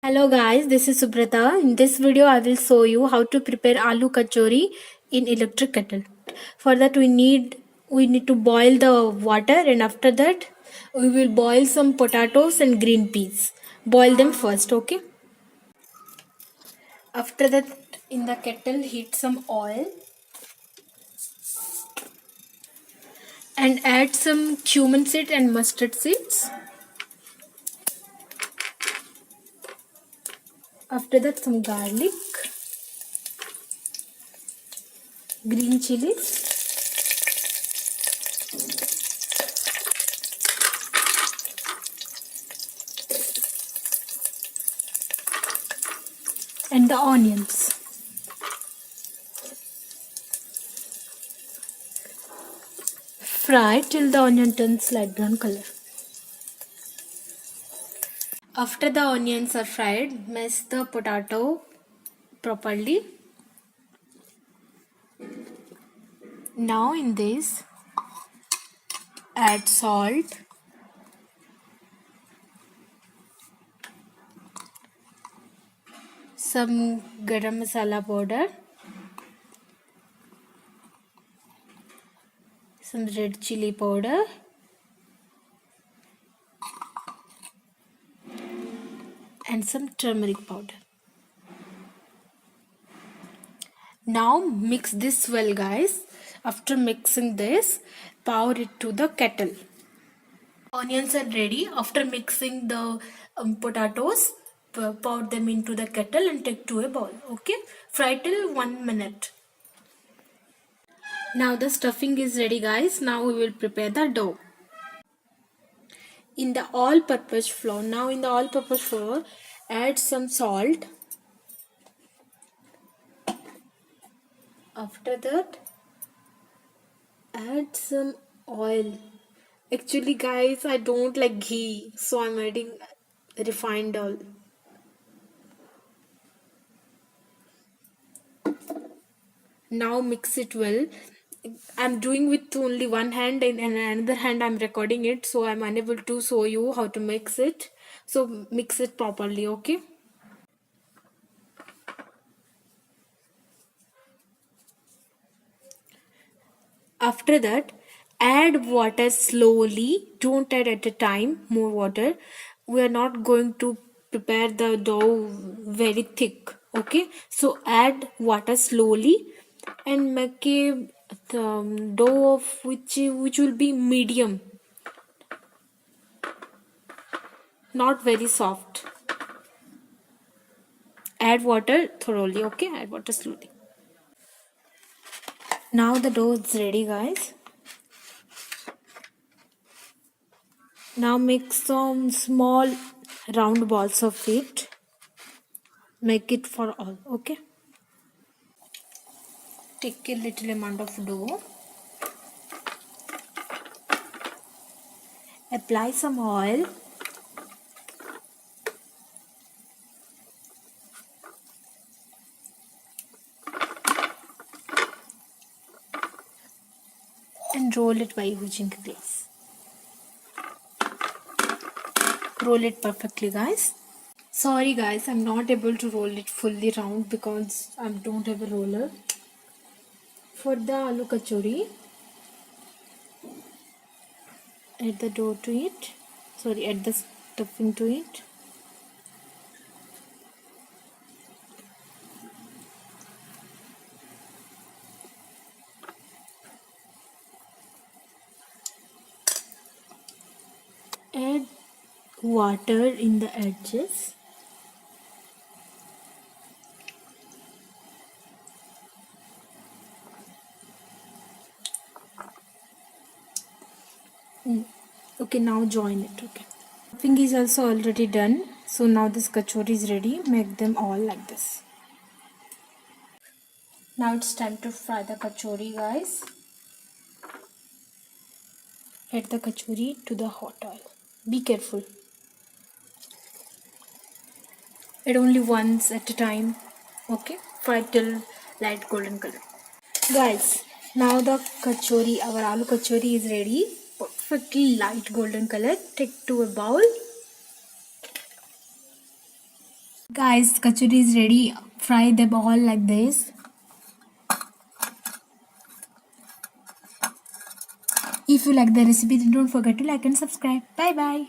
Hello guys, this is Subrata. In this video, I will show you how to prepare aloo kachori in electric kettle. For that, we need to boil the water, and after that, we will boil some potatoes and green peas. Boil them first, okay? After that, in the kettle, heat some oil and add some cumin seed and mustard seeds. After that, some garlic, green chilies, and the onions. Fry till the onion turns light brown color. After the onions are fried, mash the potato properly. Now in this, add salt, some garam masala powder, some red chili powder, and some turmeric powder. Now mix this well, guys. After mixing this, pour it to the kettle. Onions are ready. After mixing the potatoes, pour them into the kettle and take to a bowl. Okay, fry till 1 minute. Now the stuffing is ready, guys. Now we will prepare the dough. In the all-purpose flour, add some salt. After that, add some oil. Actually, guys, I don't like ghee, so I'm adding refined oil. Now mix it well. I'm doing with only one hand, and in another hand I'm recording it, so I'm unable to show you how to mix it. So mix it properly, okay? After that, add water slowly. Don't add at a time more water. We are not going to prepare the dough very thick, okay? So add water slowly and make a dough of which will be medium, not very soft. Add water thoroughly, okay? Add water slowly. Now the dough is ready, guys. Now make some small round balls of it. Make it for all, okay? Take a little amount of dough. Apply some oil. And roll it by using grease. Roll it perfectly, guys. Sorry guys, I'm not able to roll it fully round because I don't have a roller. For the aloo kachori, add the dough to it. Add the stuffing to it. Add water in the edges. Okay, now join it. Okay, stuffing is also already done. So now this kachori is ready. Make them all like this. Now it's time to fry the kachori, guys. Add the kachori to the hot oil. Be careful. Add only once at a time. Okay, fry till light golden color. Guys, now the kachori, our aloo kachori is ready. Perfectly light golden color. Take to a bowl. Guys, kachori is ready. Fry them all like this. If you like the recipe, then don't forget to like and subscribe. Bye bye.